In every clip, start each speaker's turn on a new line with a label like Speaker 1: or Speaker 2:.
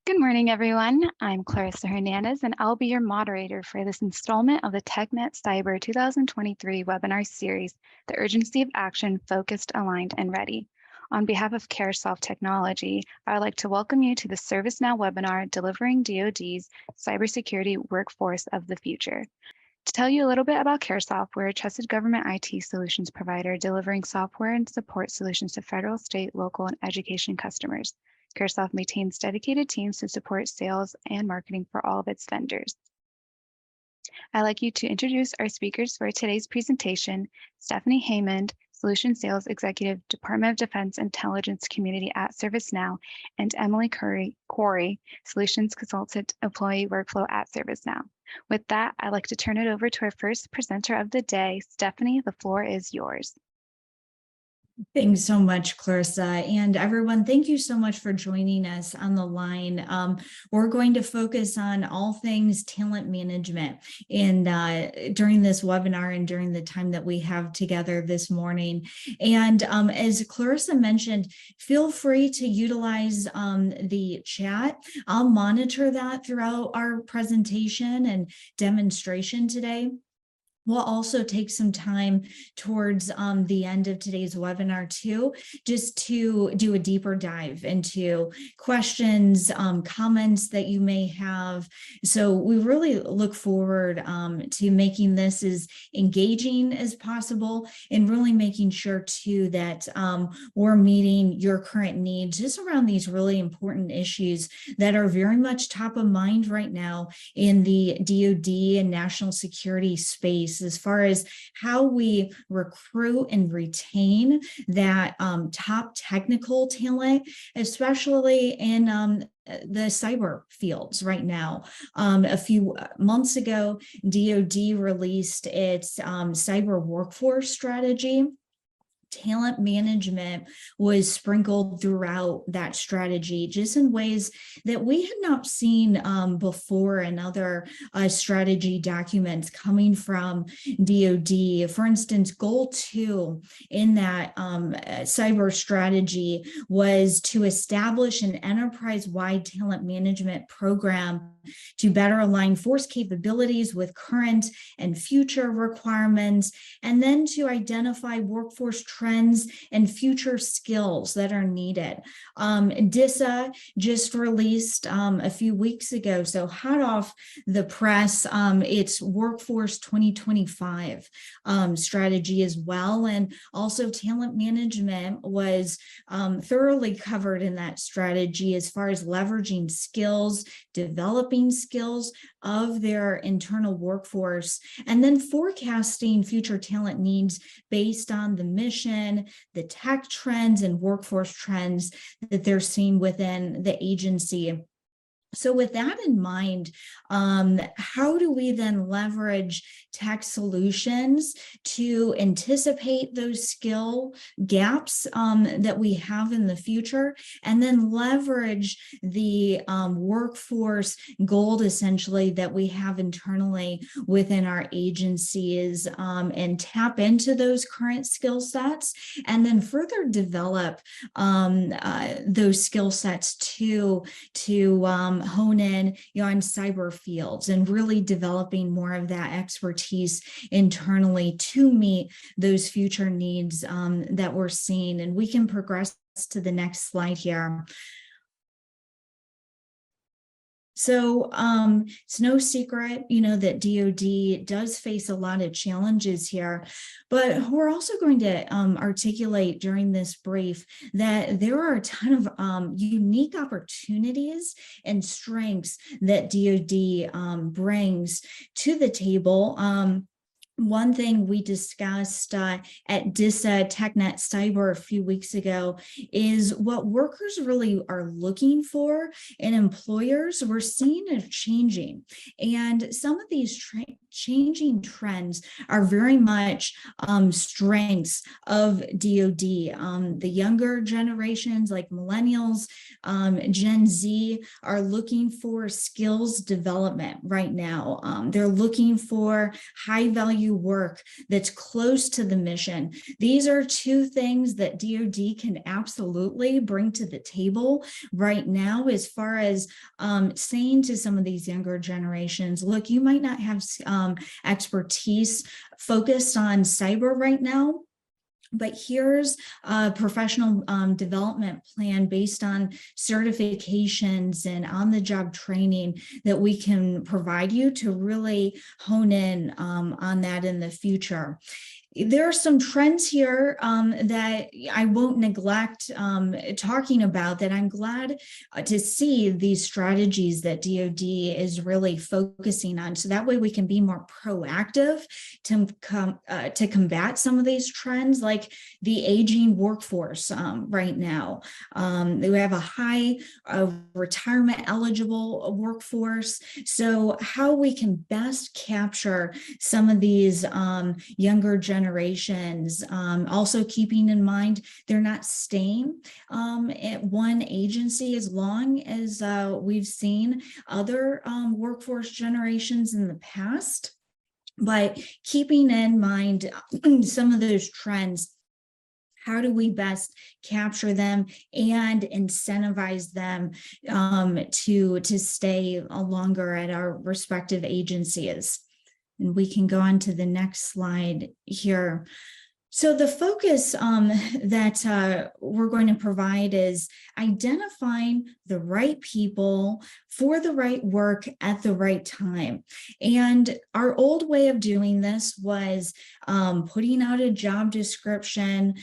Speaker 1: Good morning, everyone. I'm Clarissa Hernandez, and I'll be your moderator for this installment of the TechNet Cyber 2023 webinar series, The Urgency of Action, Focused, Aligned, and Ready. On behalf of CareSoft Technology, I would like to welcome you to the ServiceNow webinar, Delivering DoD's Cybersecurity Workforce of the Future. To tell you a little bit about CareSoft, we're a trusted government IT solutions provider delivering software and support solutions to federal, state, local, and education customers. CareSoft maintains dedicated teams to support sales and marketing for all of its vendors. I'd like you to introduce our speakers for today's presentation, Stephanie Haymond, Solution Sales Executive, Department of Defense Intelligence Community at ServiceNow, and Emily Corey, Solutions Consultant Employee Workflow at ServiceNow. With that, I'd like to turn it over to our first presenter of the day. Stephanie, the floor is yours.
Speaker 2: Thanks so much, Clarissa. And everyone, thank you so much for joining us on the line. We're going to focus on all things talent management during this webinar and during the time that we have together this morning. And as Clarissa mentioned, feel free to utilize the chat. I'll monitor that throughout our presentation and demonstration today. We'll also take some time towards the end of today's webinar too, just to do a deeper dive into questions, comments that you may have. So we really look forward to making this as engaging as possible and really making sure too that we're meeting your current needs just around these really important issues that are very much top of mind right now in the DoD and national security space, as far as how we recruit and retain that top technical talent, especially in the cyber fields right now. A few months ago, DoD released its cyber workforce strategy. Talent management was sprinkled throughout that strategy, just in ways that we had not seen before in other strategy documents coming from DoD. For instance, goal 2 in that cyber strategy was to establish an enterprise-wide talent management program to better align force capabilities with current and future requirements, and then to identify workforce trends and future skills that are needed. DISA just released a few weeks ago, so hot off the press, its Workforce 2025 strategy as well. And also talent management was thoroughly covered in that strategy as far as leveraging skills, developing skills of their internal workforce, and then forecasting future talent needs based on the mission, the tech trends, and workforce trends that they're seeing within the agency. So with that in mind, how do we then leverage tech solutions to anticipate those skill gaps that we have in the future, and then leverage the workforce gold essentially that we have internally within our agencies, and tap into those current skill sets, and then further develop those skill sets to hone in on cyber fields and really developing more of that expertise internally to meet those future needs that we're seeing. And we can progress to the next slide here. So it's no secret, that DoD does face a lot of challenges here, but we're also going to articulate during this brief that there are a ton of unique opportunities and strengths that DoD brings to the table. One thing we discussed at DISA TechNet Cyber a few weeks ago is what workers really are looking for, and employers we're seeing it changing. And some of these changing trends are very much strengths of DoD. The younger generations like millennials, Gen Z are looking for skills development right now. They're looking for high value work that's close to the mission. These are two things that DoD can absolutely bring to the table right now, as far as saying to some of these younger generations, look, you might not have expertise focused on cyber right now, but here's a professional development plan based on certifications and on-the-job training that we can provide you to really hone in on that in the future. There are some trends here that I won't neglect talking about, that I'm glad to see these strategies that DoD is really focusing on. So that way we can be more proactive to combat some of these trends, like the aging workforce right now. We have a high retirement eligible workforce. So how we can best capture some of these younger generations, also keeping in mind they're not staying at one agency as long as we've seen other workforce generations in the past, but keeping in mind some of those trends. How do we best capture them and incentivize them to stay longer at our respective agencies? And we can go on to the next slide here. So the focus that we're going to provide is identifying the right people for the right work at the right time. And our old way of doing this was putting out a job description,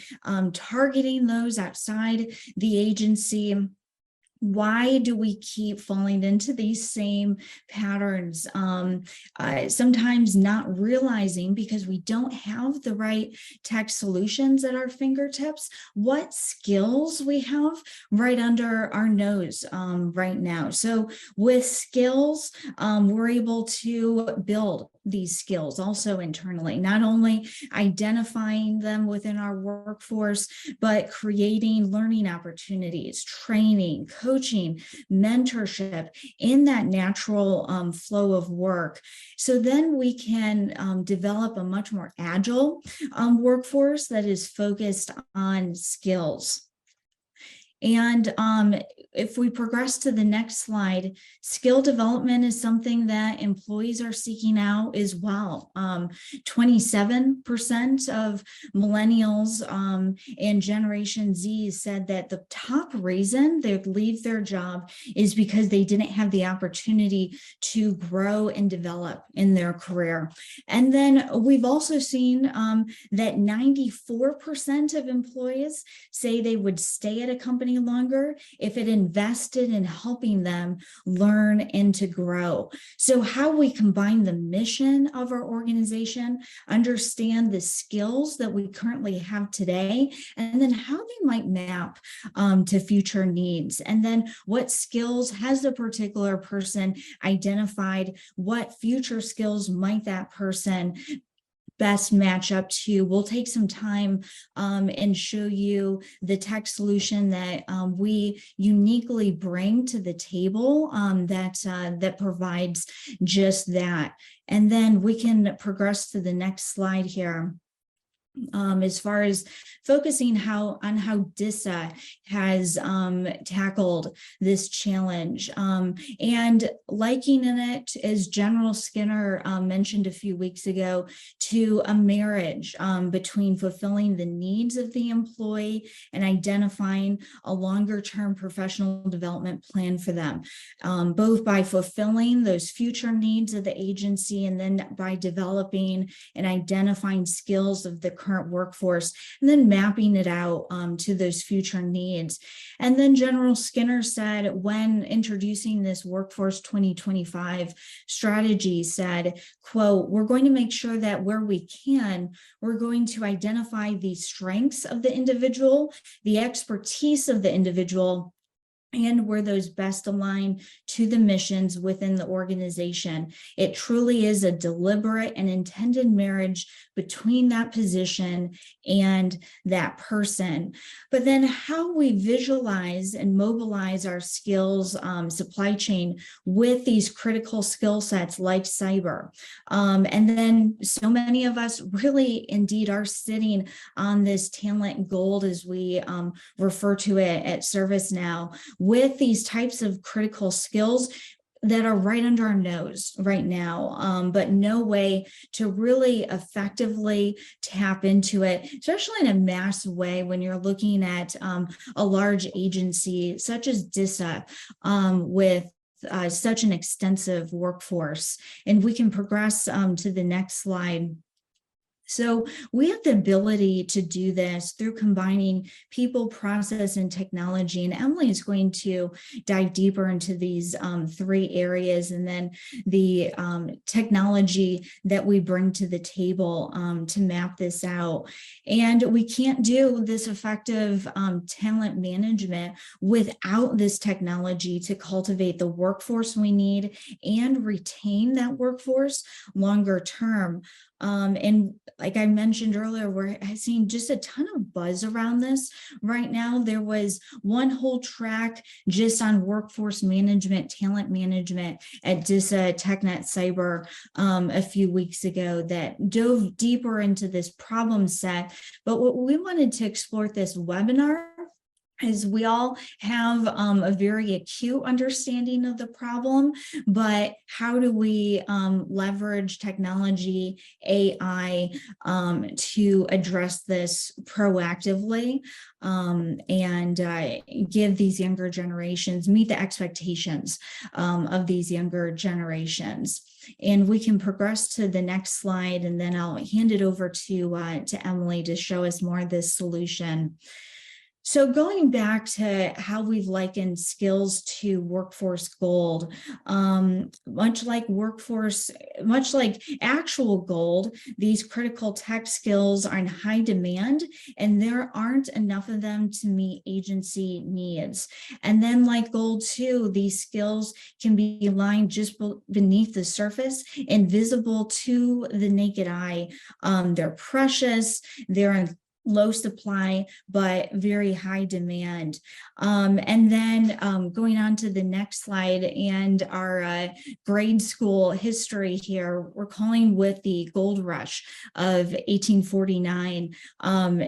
Speaker 2: targeting those outside the agency. Why do we keep falling into these same patterns? Sometimes not realizing, because we don't have the right tech solutions at our fingertips, what skills we have right under our nose right now. So with skills, we're able to build these skills also internally, not only identifying them within our workforce, but creating learning opportunities, training, coaching, mentorship in that natural flow of work. So then we can develop a much more agile workforce that is focused on skills. And if we progress to the next slide, skill development is something that employees are seeking out as well. 27% of millennials and Generation Z said that the top reason they'd leave their job is because they didn't have the opportunity to grow and develop in their career. And then we've also seen that 94% of employees say they would stay at a company longer if it invested in helping them learn and to grow. So how we combine the mission of our organization, understand the skills that we currently have today, and then how they might map to future needs. And then what skills has the particular person identified, what future skills might that person best match up to. We'll take some time and show you the tech solution that we uniquely bring to the table that provides just that. And then we can progress to the next slide here. As far as focusing on how DISA has tackled this challenge, and likening it, as General Skinner mentioned a few weeks ago, to a marriage between fulfilling the needs of the employee and identifying a longer-term professional development plan for them, both by fulfilling those future needs of the agency and then by developing and identifying skills of the current workforce and then mapping it out to those future needs. And then General Skinner said, when introducing this Workforce 2025 strategy, said, quote, "We're going to make sure that where we can, we're going to identify the strengths of the individual, the expertise of the individual, and where those best align to the missions within the organization. It truly is a deliberate and intended marriage between that position and that person. But then how we visualize and mobilize our skills supply chain with these critical skill sets like cyber. And then so many of us really indeed are sitting on this talent gold, as we refer to it at ServiceNow, with these types of critical skills that are right under our nose right now, but no way to really effectively tap into it, especially in a mass way when you're looking at a large agency such as DISA with such an extensive workforce. And we can progress to the next slide. So we have the ability to do this through combining people, process, and technology. And Emily is going to dive deeper into these three areas, and then the technology that we bring to the table to map this out. And we can't do this effective talent management without this technology to cultivate the workforce we need and retain that workforce longer term. And like I mentioned earlier, we're seeing just a ton of buzz around this right now. There was one whole track just on workforce management, talent management at DISA TechNet Cyber a few weeks ago that dove deeper into this problem set. But what we wanted to explore at this webinar is we all have a very acute understanding of the problem, but how do we leverage technology, AI, to address this proactively and give these younger generations, meet the expectations of these younger generations. And we can progress to the next slide, and then I'll hand it over to Emily to show us more of this solution. So going back to how we've likened skills to workforce gold, much like actual gold, these critical tech skills are in high demand, and there aren't enough of them to meet agency needs. And then like gold too, these skills can be lying just beneath the surface, invisible to the naked eye. They're precious, they're in low supply, but very high demand. And then going on to the next slide and our grade school history here, we're calling with the gold rush of 1849.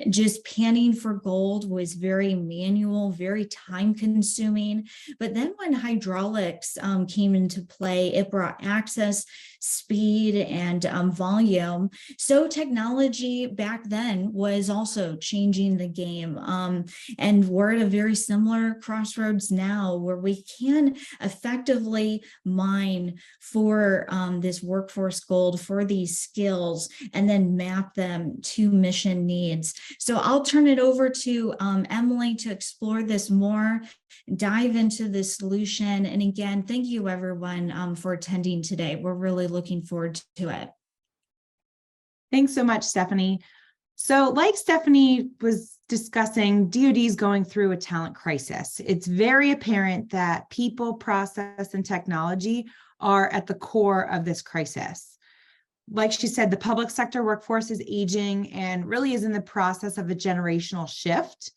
Speaker 2: Just panning for gold was very manual, very time consuming. But then when hydraulics came into play, it brought access, speed, and volume. So technology back then was also changing the game. And we're at a very similar crossroads now where we can effectively mine for this workforce gold, for these skills, and then map them to mission needs. So I'll turn it over to Emily to explore this more, dive into the solution. And again, thank you everyone for attending today. We're really looking forward to it.
Speaker 3: Thanks so much, Stephanie. So like Stephanie was discussing, DoD is going through a talent crisis. It's very apparent that people, process, and technology are at the core of this crisis. Like she said, the public sector workforce is aging and really is in the process of a generational shift.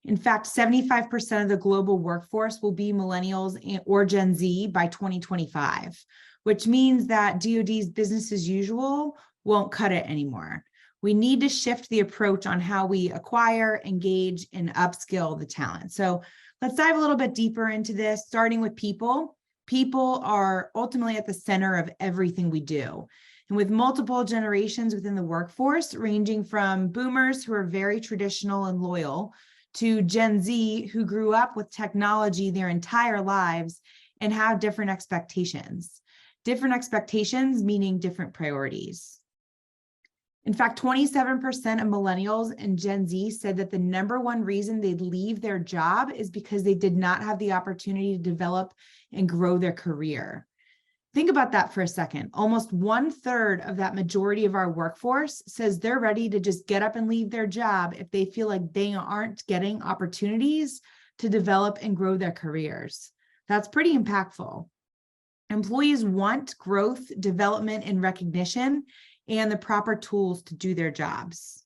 Speaker 3: In fact, 75% of the global workforce will be millennials or Gen Z by 2025, which means that DoD's business as usual won't cut it anymore. We need to shift the approach on how we acquire, engage, and upskill the talent. So let's dive a little bit deeper into this, starting with people. People are ultimately at the center of everything we do. And with multiple generations within the workforce, ranging from boomers who are very traditional and loyal to Gen Z who grew up with technology their entire lives and have different expectations. Different expectations meaning different priorities. In fact, 27% of millennials and Gen Z said that the number one reason they'd leave their job is because they did not have the opportunity to develop and grow their career. Think about that for a second. Almost 1/3 of that majority of our workforce says they're ready to just get up and leave their job if they feel like they aren't getting opportunities to develop and grow their careers. That's pretty impactful. Employees want growth, development, and recognition, and the proper tools to do their jobs.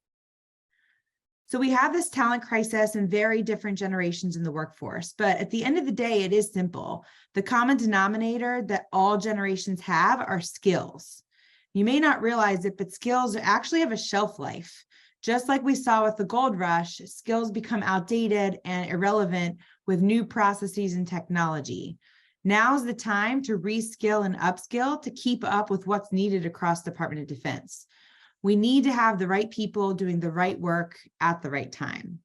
Speaker 3: So we have this talent crisis in very different generations in the workforce, but at the end of the day, it is simple. The common denominator that all generations have are skills. You may not realize it, but skills actually have a shelf life. Just like we saw with the gold rush, skills become outdated and irrelevant with new processes and technology. Now's the time to reskill and upskill to keep up with what's needed across the Department of Defense. We need to have the right people doing the right work at the right time.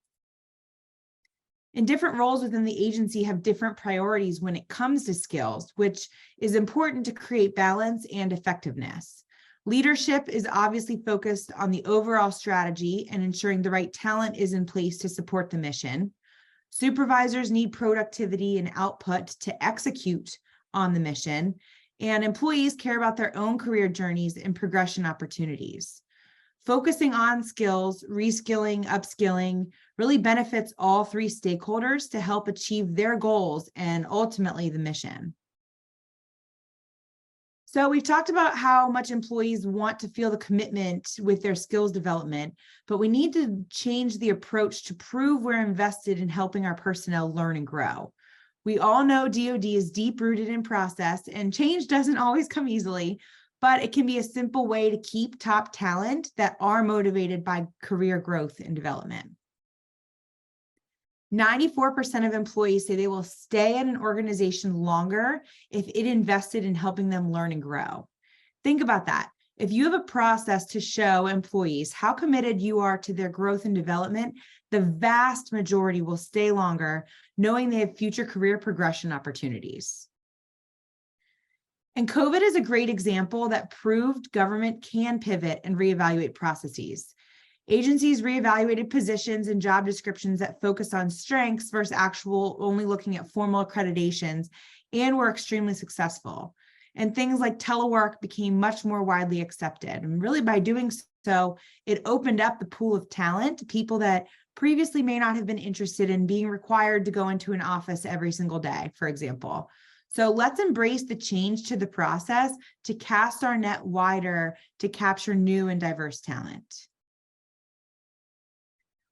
Speaker 3: And different roles within the agency have different priorities when it comes to skills, which is important to create balance and effectiveness. Leadership is obviously focused on the overall strategy and ensuring the right talent is in place to support the mission. Supervisors need productivity and output to execute on the mission, and employees care about their own career journeys and progression opportunities. Focusing on skills, reskilling, upskilling really benefits all three stakeholders to help achieve their goals and ultimately the mission. So we've talked about how much employees want to feel the commitment with their skills development, but we need to change the approach to prove we're invested in helping our personnel learn and grow. We all know DoD is deep-rooted in process, and change doesn't always come easily, but it can be a simple way to keep top talent that are motivated by career growth and development. 94% of employees say they will stay at an organization longer if it invested in helping them learn and grow. Think about that. If you have a process to show employees how committed you are to their growth and development, the vast majority will stay longer, knowing they have future career progression opportunities. And COVID is a great example that proved government can pivot and reevaluate processes. Agencies reevaluated positions and job descriptions that focus on strengths versus actual only looking at formal accreditations, and were extremely successful. And things like telework became much more widely accepted. And really by doing so, it opened up the pool of talent to people that previously may not have been interested in being required to go into an office every single day, for example. So let's embrace the change to the process to cast our net wider to capture new and diverse talent.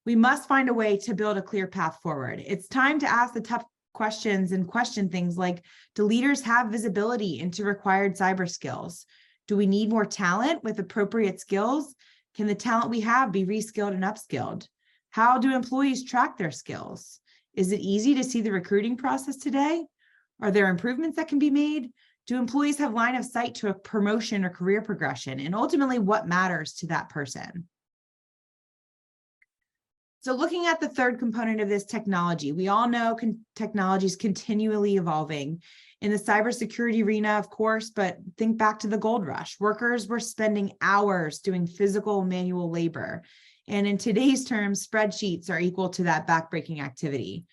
Speaker 3: We must find a way to build a clear path forward. It's time to ask the tough questions and question things like, do leaders have visibility into required cyber skills? Do we need more talent with appropriate skills? Can the talent we have be reskilled and upskilled? How do employees track their skills? Is it easy to see the recruiting process today? Are there improvements that can be made? Do employees have line of sight to a promotion or career progression? And ultimately, what matters to that person? So looking at the third component of this technology, we all know technology is continually evolving. In the cybersecurity arena, of course, but think back to the gold rush. Workers were spending hours doing physical manual labor. And in today's terms, spreadsheets are equal to that backbreaking activity.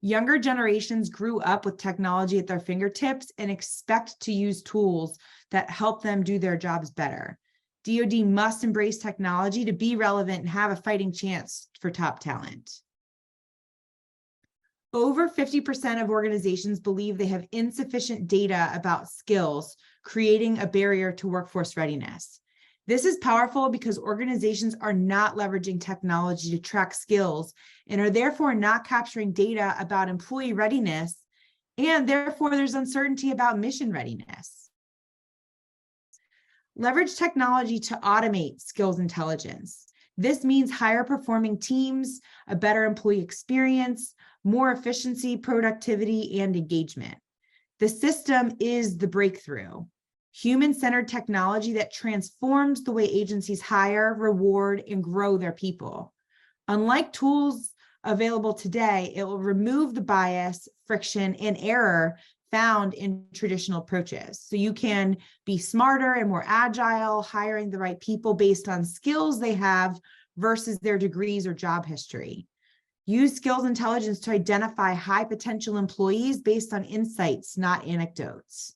Speaker 3: Younger generations grew up with technology at their fingertips and expect to use tools that help them do their jobs better. DoD must embrace technology to be relevant and have a fighting chance for top talent. Over 50% of organizations believe they have insufficient data about skills, creating a barrier to workforce readiness. This is powerful because organizations are not leveraging technology to track skills and are therefore not capturing data about employee readiness, and therefore there's uncertainty about mission readiness. Leverage technology to automate skills intelligence. This means higher performing teams, a better employee experience, more efficiency, productivity, and engagement. The system is the breakthrough. Human-centered technology that transforms the way agencies hire, reward, and grow their people. Unlike tools available today, it will remove the bias, friction, and error found in traditional approaches. So you can be smarter and more agile, hiring the right people based on skills they have versus their degrees or job history. Use skills intelligence to identify high potential employees based on insights, not anecdotes.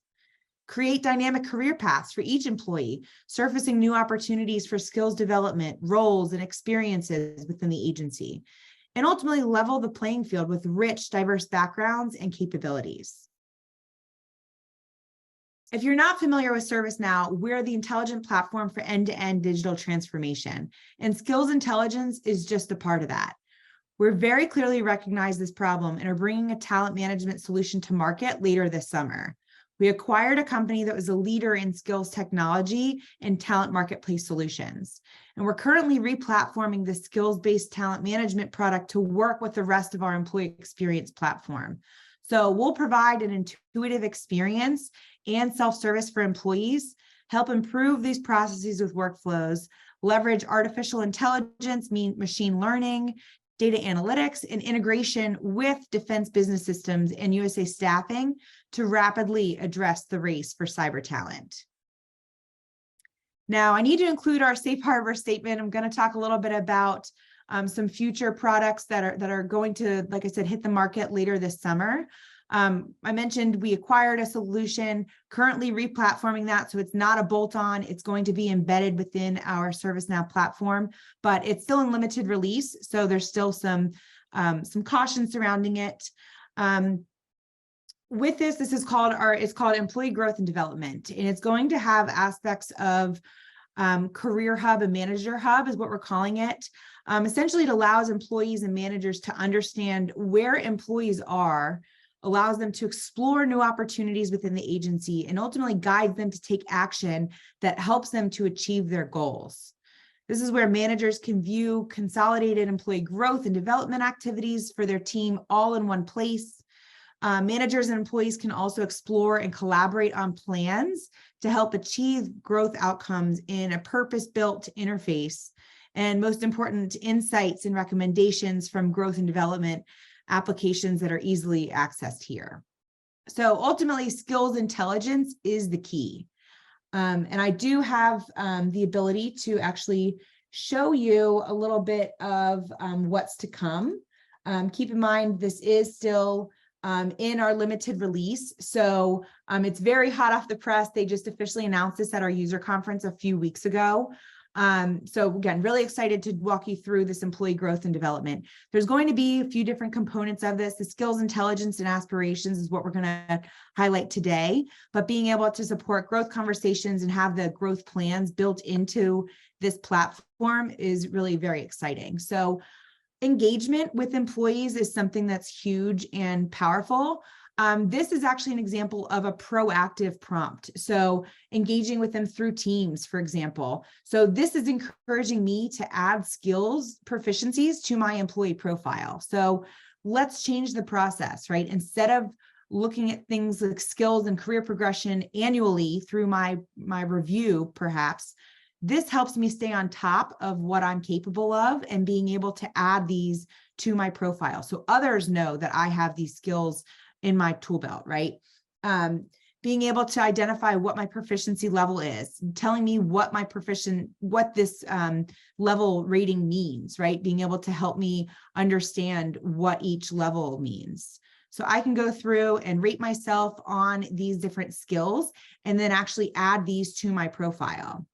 Speaker 3: Create dynamic career paths for each employee, surfacing new opportunities for skills development, roles, and experiences within the agency. and ultimately level the playing field with rich, diverse backgrounds and capabilities. If you're not familiar with ServiceNow, we're the intelligent platform for end-to-end digital transformation, and skills intelligence is just a part of that. We're very clearly recognize this problem and are bringing a talent management solution to market later this summer. We acquired a company that was a leader in skills technology and talent marketplace solutions. And we're currently replatforming the skills-based talent management product to work with the rest of our employee experience platform. So we'll provide an intuitive experience and self-service for employees, help improve these processes with workflows, leverage artificial intelligence, machine learning, data analytics, and integration with defense business systems and USA staffing to rapidly address the race for cyber talent. Now, I need to include our safe harbor statement. I'm going to talk a little bit about some future products that are going to, like I said, hit the market later this summer. I mentioned we acquired a solution, currently replatforming that, so it's not a bolt-on. It's going to be embedded within our ServiceNow platform, but it's still in limited release, so there's still some caution surrounding it. With this is called Employee Growth and Development, and it's going to have aspects of Career Hub and Manager Hub is what we're calling it. Essentially, it allows employees and managers to understand where employees are, allows them to explore new opportunities within the agency, and ultimately guides them to take action that helps them to achieve their goals. This is where managers can view consolidated employee growth and development activities for their team all in one place. Managers and employees can also explore and collaborate on plans to help achieve growth outcomes in a purpose-built interface, and most important, insights and recommendations from growth and development applications that are easily accessed here. So ultimately, skills intelligence is the key. And I do have the ability to actually show you a little bit of what's to come. Keep in mind, this is still in our limited release. So it's very hot off the press. They just officially announced this at our user conference a few weeks ago. So again, really excited to walk you through this employee growth and development. There's going to be a few different components of this. The skills intelligence and aspirations is what we're going to highlight today, but being able to support growth conversations and have the growth plans built into this platform is really very exciting. So engagement with employees is something that's huge and powerful. This is actually an example of a proactive prompt. So engaging with them through Teams, for example. So this is encouraging me to add skills proficiencies to my employee profile. So let's change the process, right? Instead of looking at things like skills and career progression annually through my review, perhaps, this helps me stay on top of what I'm capable of and being able to add these to my profile. So others know that I have these skills in my tool belt, right? Being able to identify what my proficiency level is, telling me what this level rating means, right? Being able to help me understand what each level means. So I can go through and rate myself on these different skills and then actually add these to my profile.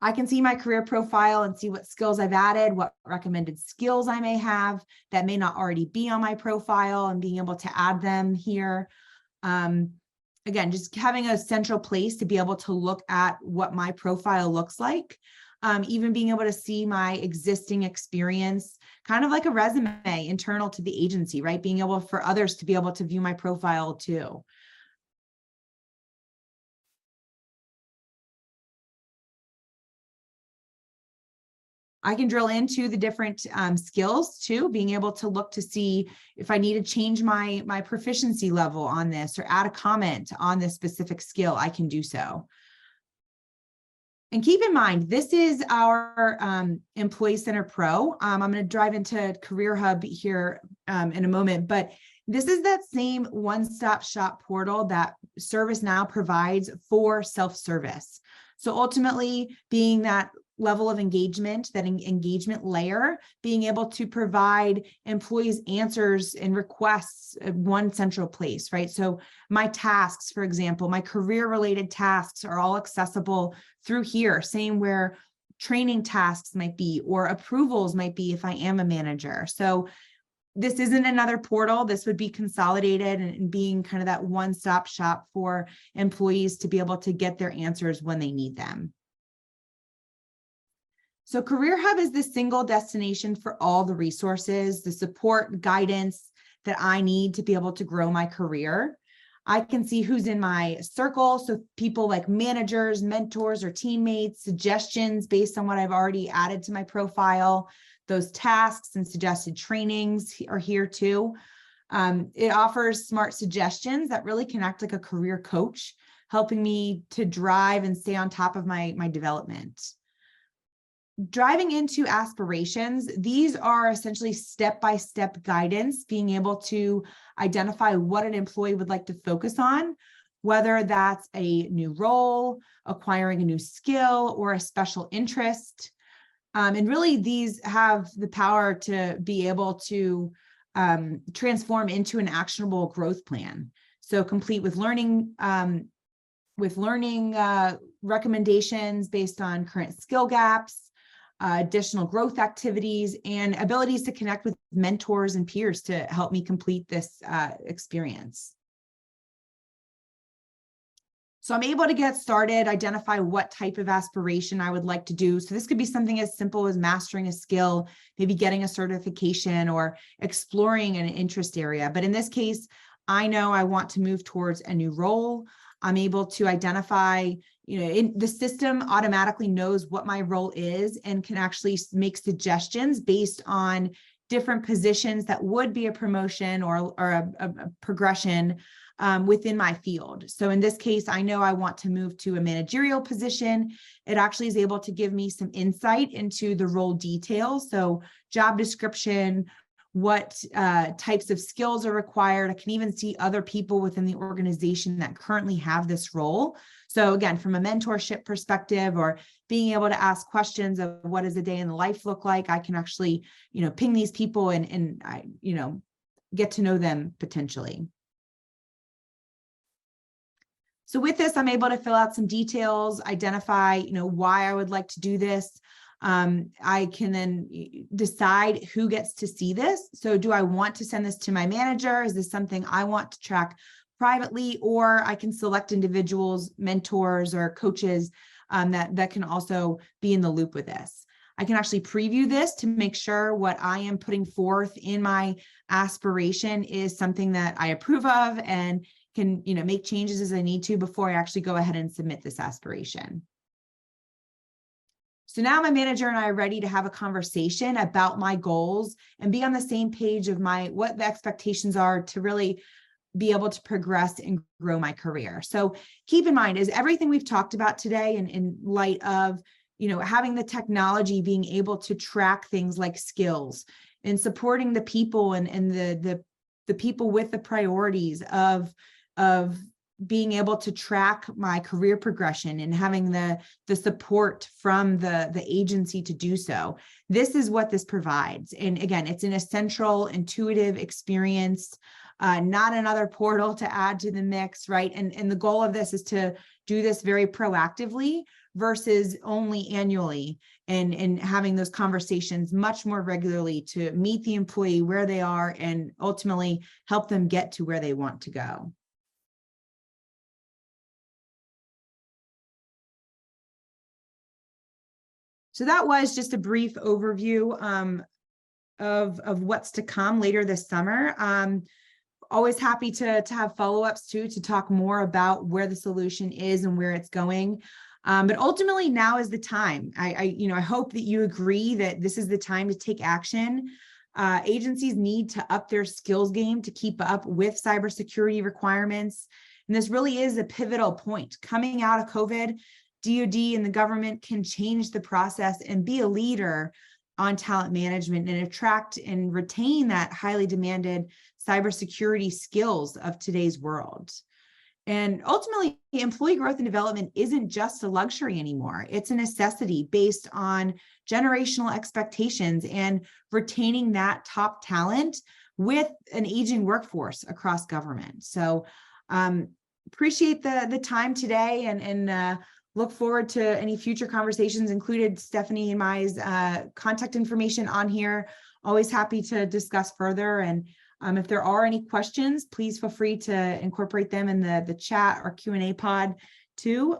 Speaker 3: I can see my career profile and see what skills I've added, what recommended skills I may have that may not already be on my profile, and being able to add them here. Again, just having a central place to be able to look at what my profile looks like. Even being able to see my existing experience, kind of like a resume internal to the agency, right? Being able for others to be able to view my profile too. I can drill into the different skills too, being able to look to see if I need to change my proficiency level on this or add a comment on this specific skill, I can do so. And keep in mind, this is our Employee Center Pro. I'm going to dive into Career Hub here in a moment, but this is that same one-stop shop portal that ServiceNow provides for self-service. So ultimately, being that level of engagement, that engagement layer, being able to provide employees answers and requests at one central place, right? So my tasks, for example, my career-related tasks are all accessible through here. Same where training tasks might be, or approvals might be if I am a manager. So this isn't another portal. This would be consolidated and being kind of that one-stop shop for employees to be able to get their answers when they need them. So Career Hub is the single destination for all the resources, the support, guidance that I need to be able to grow my career. I can see who's in my circle. So people like managers, mentors, or teammates, suggestions based on what I've already added to my profile. Those tasks and suggested trainings are here too. It offers smart suggestions that really can act like a career coach, helping me to drive and stay on top of my development. Driving into aspirations, these are essentially step-by-step guidance, being able to identify what an employee would like to focus on, whether that's a new role, acquiring a new skill, or a special interest. And really, these have the power to be able to transform into an actionable growth plan. So complete with learning recommendations based on current skill gaps, additional growth activities, and abilities to connect with mentors and peers to help me complete this experience. So I'm able to get started, identify what type of aspiration I would like to do. So this could be something as simple as mastering a skill, maybe getting a certification, or exploring an interest area. But in this case, I know I want to move towards a new role. I'm able to identify, the system automatically knows what my role is and can actually make suggestions based on different positions that would be a promotion or a progression within my field. So in this case, I know I want to move to a managerial position. It actually is able to give me some insight into the role details. So job description, what types of skills are required. I can even see other people within the organization that currently have this role. So again, from a mentorship perspective, or being able to ask questions of what does a day in the life look like, I can actually, ping these people and I, get to know them potentially. So with this, I'm able to fill out some details, identify, why I would like to do this. I can then decide who gets to see this. So do I want to send this to my manager? Is this something I want to track privately? Or I can select individuals, mentors, or coaches that can also be in the loop with this. I can actually preview this to make sure what I am putting forth in my aspiration is something that I approve of and can make changes as I need to before I actually go ahead and submit this aspiration. So now my manager and I are ready to have a conversation about my goals and be on the same page of what the expectations are to really be able to progress and grow my career. So keep in mind, is everything we've talked about today in light of having the technology, being able to track things like skills and supporting the people and the people with the priorities of being able to track my career progression and having the support from the agency to do so. This is what this provides. And again, it's an essential, intuitive experience, not another portal to add to the mix, right? And the goal of this is to do this very proactively versus only annually, and having those conversations much more regularly to meet the employee where they are and ultimately help them get to where they want to go. So that was just a brief overview of what's to come later this summer. Always happy to have follow-ups too, to talk more about where the solution is and where it's going. But ultimately, now is the time. I hope that you agree that this is the time to take action. Agencies need to up their skills game to keep up with cybersecurity requirements. And this really is a pivotal point. Coming out of COVID, DoD and the government can change the process and be a leader on talent management and attract and retain that highly demanded cybersecurity skills of today's world. And ultimately, employee growth and development isn't just a luxury anymore. It's a necessity based on generational expectations and retaining that top talent with an aging workforce across government. So appreciate the time today and look forward to any future conversations, included Stephanie and my contact information on here. Always happy to discuss further. And if there are any questions, please feel free to incorporate them in the chat or Q&A pod too.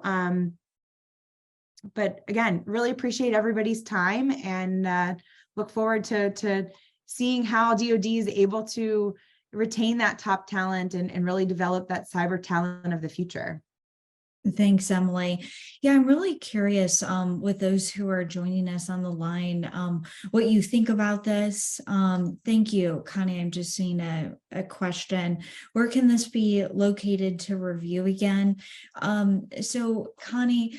Speaker 3: But again, really appreciate everybody's time and look forward to seeing how DoD is able to retain that top talent and really develop that cyber talent of the future.
Speaker 2: Thanks, Emily. Yeah, I'm really curious with those who are joining us on the line, what you think about this. Thank you, Connie. I'm just seeing a question. Where can this be located to review again? So Connie,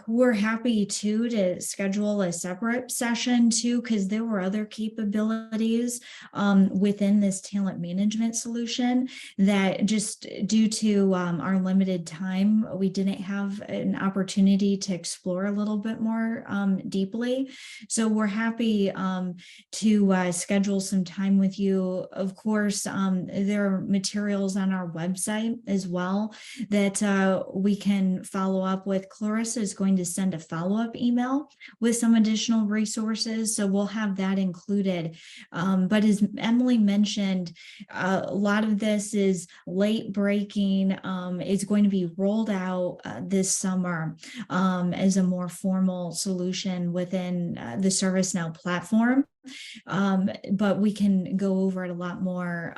Speaker 2: we're happy to schedule a separate session too, because there were other capabilities within this talent management solution that just due to our limited time, we didn't have an opportunity to explore a little bit more deeply. So we're happy to schedule some time with you. Of course, there are materials on our website as well that we can follow up with. Clarissa is going to send a follow-up email with some additional resources, so we'll have that included. But as Emily mentioned, a lot of this is late breaking. It's going to be rolled out this summer as a more formal solution within the ServiceNow platform. But we can go over it a lot more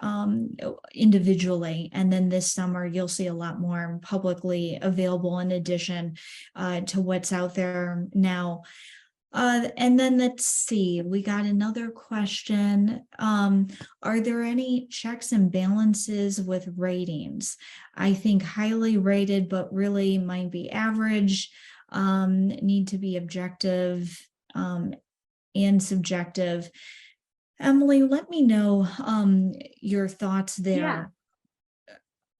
Speaker 2: individually. And then this summer, you'll see a lot more publicly available in addition to what's out there now. And then let's see, we got another question. Are there any checks and balances with ratings? I think highly rated, but really might be average, need to be objective and subjective. Emily, let me know your thoughts there.
Speaker 3: Yeah.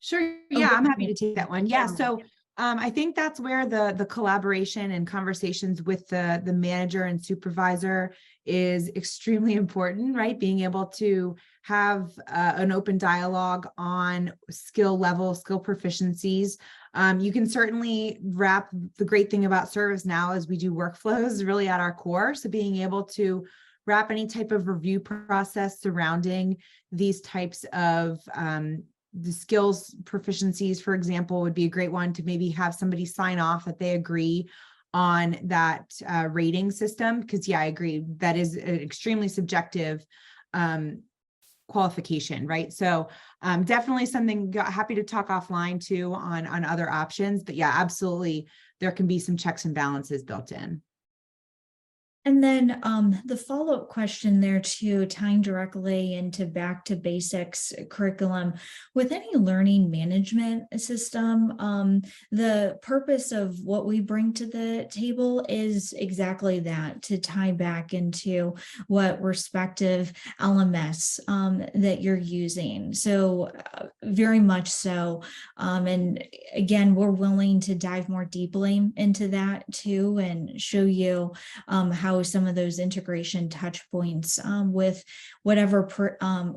Speaker 3: Sure. Yeah, I'm happy to take that one. Yeah. So I think that's where the collaboration and conversations with the manager and supervisor is extremely important, right? Being able to have an open dialogue on skill level, skill proficiencies. You can certainly wrap the great thing about ServiceNow is we do workflows really at our core. So being able to wrap any type of review process surrounding these types of the skills proficiencies, for example, would be a great one to maybe have somebody sign off that they agree on that rating system. Because yeah, I agree. That is an extremely subjective qualification, right? So definitely something happy to talk offline too on other options. But yeah, absolutely. There can be some checks and balances built in.
Speaker 2: And then the follow-up question there too, tying directly into back to basics curriculum, with any learning management system, the purpose of what we bring to the table is exactly that, to tie back into what respective LMS that you're using. So very much so. And again, we're willing to dive more deeply into that too and show you how some of those integration touch points with whatever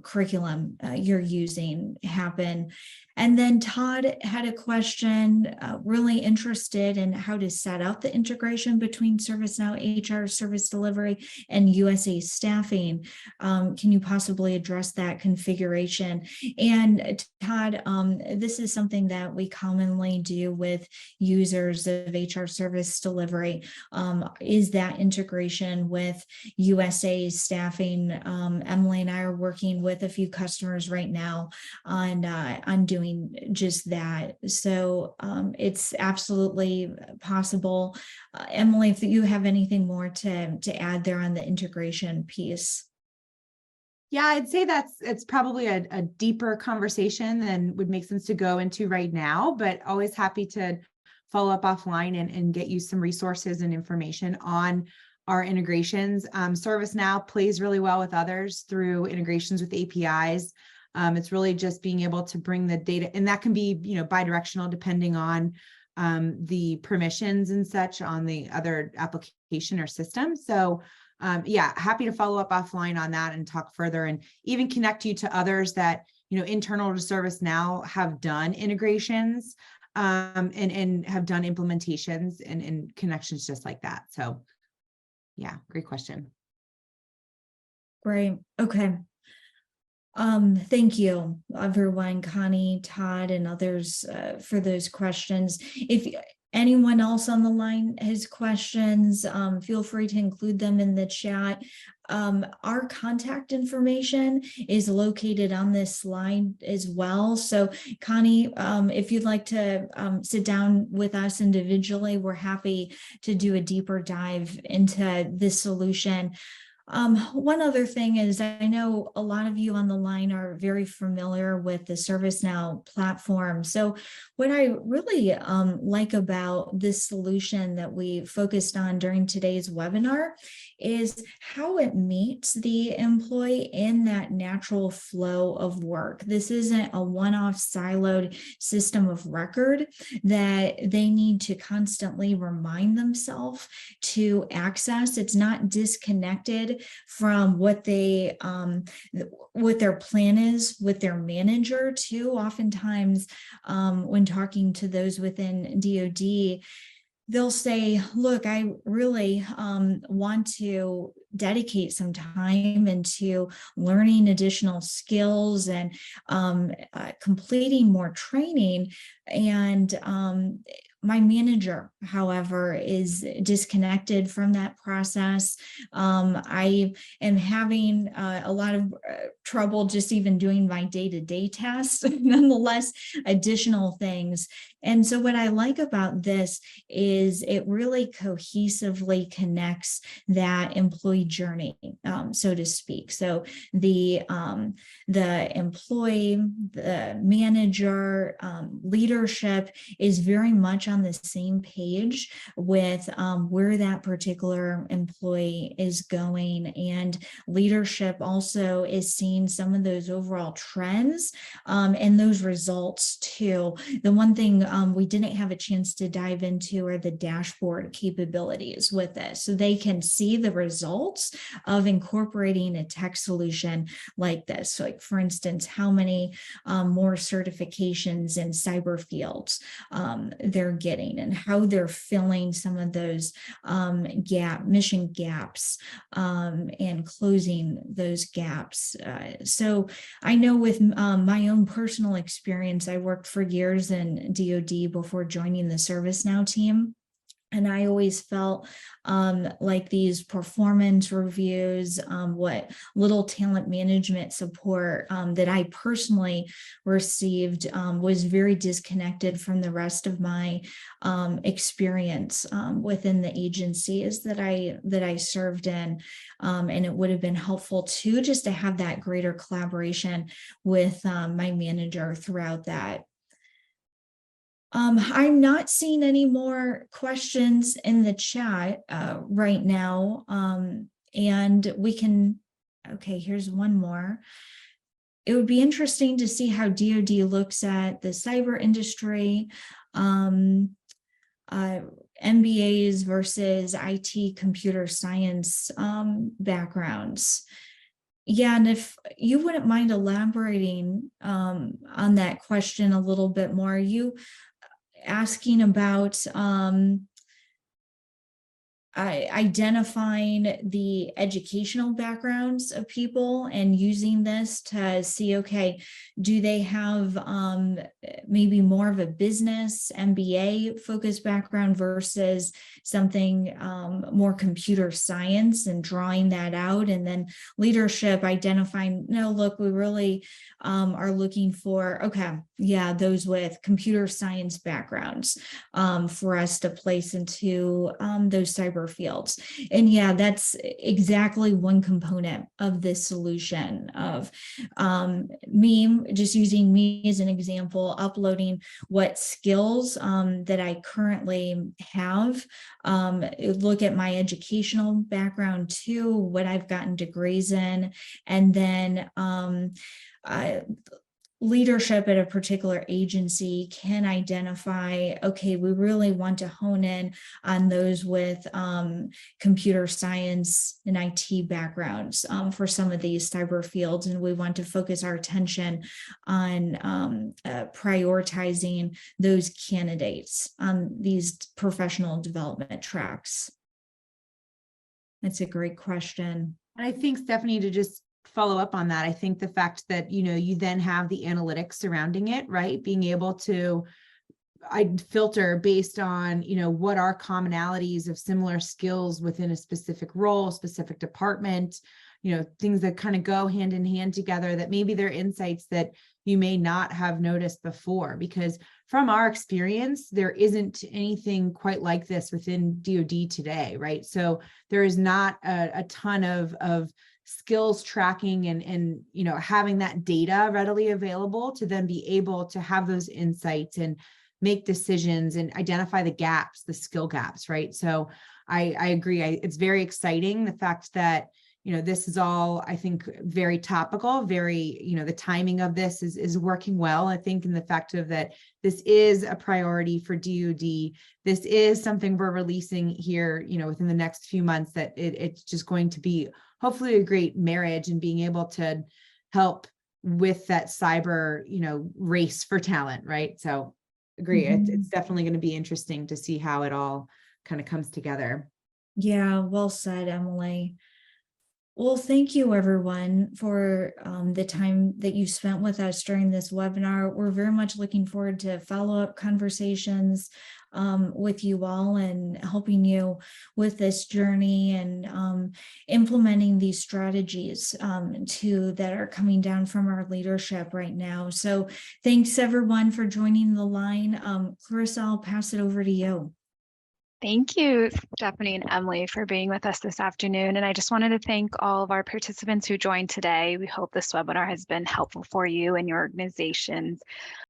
Speaker 2: curriculum you're using happen. And then Todd had a question, really interested in how to set up the integration between ServiceNow HR service delivery and USA staffing. Can you possibly address that configuration? And Todd, this is something that we commonly do with users of HR service delivery, is that integration with USA staffing. Emily and I are working with a few customers right now on doing just that. So it's absolutely possible. Emily, if you have anything more to add there on the integration piece.
Speaker 3: Yeah, I'd say it's probably a deeper conversation than would make sense to go into right now, but always happy to follow up offline and get you some resources and information on our integrations. ServiceNow plays really well with others through integrations with APIs. It's really just being able to bring the data, and that can be, bi-directional depending on the permissions and such on the other application or system. So yeah, happy to follow up offline on that and talk further and even connect you to others that, internal to ServiceNow have done integrations and have done implementations and connections just like that. So yeah, great question.
Speaker 2: Great. Okay. Thank you, everyone, Connie, Todd, and others for those questions. If anyone else on the line has questions, feel free to include them in the chat. Our contact information is located on this slide as well. So Connie, if you'd like to sit down with us individually, we're happy to do a deeper dive into this solution. One other thing is, I know a lot of you on the line are very familiar with the ServiceNow platform. So what I really like about this solution that we focused on during today's webinar is how it meets the employee in that natural flow of work. This isn't a one-off siloed system of record that they need to constantly remind themselves to access. It's not disconnected from what they what their plan is with their manager too. Oftentimes when talking to those within DoD, they'll say, look, I really want to dedicate some time into learning additional skills and completing more training. And my manager, however, is disconnected from that process. I am having a lot of trouble just even doing my day-to-day tasks, nonetheless, additional things. And so what I like about this is it really cohesively connects that employee journey, so to speak. So the employee, the manager, leadership is very much on the same page with where that particular employee is going. And leadership also is seeing some of those overall trends and those results too. The one thing we didn't have a chance to dive into are the dashboard capabilities with this. So they can see the results of incorporating a tech solution like this. So like, for instance, how many more certifications in cyber fields they're getting and how they're filling some of those mission gaps and closing those gaps. So I know with my own personal experience, I worked for years in DoD before joining the ServiceNow team. And I always felt like these performance reviews, what little talent management support that I personally received was very disconnected from the rest of my experience within the agencies that I served in. And it would have been helpful too, just to have that greater collaboration with my manager throughout that. I'm not seeing any more questions in the chat right now. And we can, okay, here's one more. It would be interesting to see how DoD looks at the cyber industry, MBAs versus IT computer science backgrounds. Yeah, and if you wouldn't mind elaborating on that question a little bit more, you asking about identifying the educational backgrounds of people and using this to see, okay, do they have maybe more of a business MBA focused background versus something more computer science, and drawing that out. And then leadership, identifying, no, look, we really are looking for, okay, yeah, those with computer science backgrounds for us to place into those cyber fields. And yeah, that's exactly one component of this solution of me, just using me as an example, uploading what skills that I currently have, look at my educational background too, what I've gotten degrees in, and then leadership at a particular agency can identify, okay, we really want to hone in on those with computer science and IT backgrounds for some of these cyber fields. And we want to focus our attention on prioritizing those candidates on these professional development tracks. That's a great question.
Speaker 3: And I think, Stephanie, to just follow up on that, I think the fact that, you then have the analytics surrounding it, right? Being able to filter based on, what are commonalities of similar skills within a specific role, specific department, things that kind of go hand in hand together, that maybe they're insights that you may not have noticed before, because from our experience, there isn't anything quite like this within DoD today, right? So there is not a ton of skills tracking and having that data readily available to then be able to have those insights and make decisions and identify the gaps, the skill gaps, right? So I agree. It's very exciting, the fact that this is all, I think, very topical, very, the timing of this is working well. I think in the fact of that, this is a priority for DoD. This is something we're releasing here, within the next few months, that it's just going to be hopefully a great marriage and being able to help with that cyber, race for talent, right? So agree. It's definitely going to be interesting to see how it all kind of comes together.
Speaker 2: Yeah, well said, Emily. Well, thank you, everyone, for the time that you spent with us during this webinar. We're very much looking forward to follow-up conversations with you all and helping you with this journey and implementing these strategies that are coming down from our leadership right now. So thanks, everyone, for joining the line. Clarissa, I'll pass it over to you.
Speaker 1: Thank you, Stephanie and Emily, for being with us this afternoon. And I just wanted to thank all of our participants who joined today. We hope this webinar has been helpful for you and your organizations.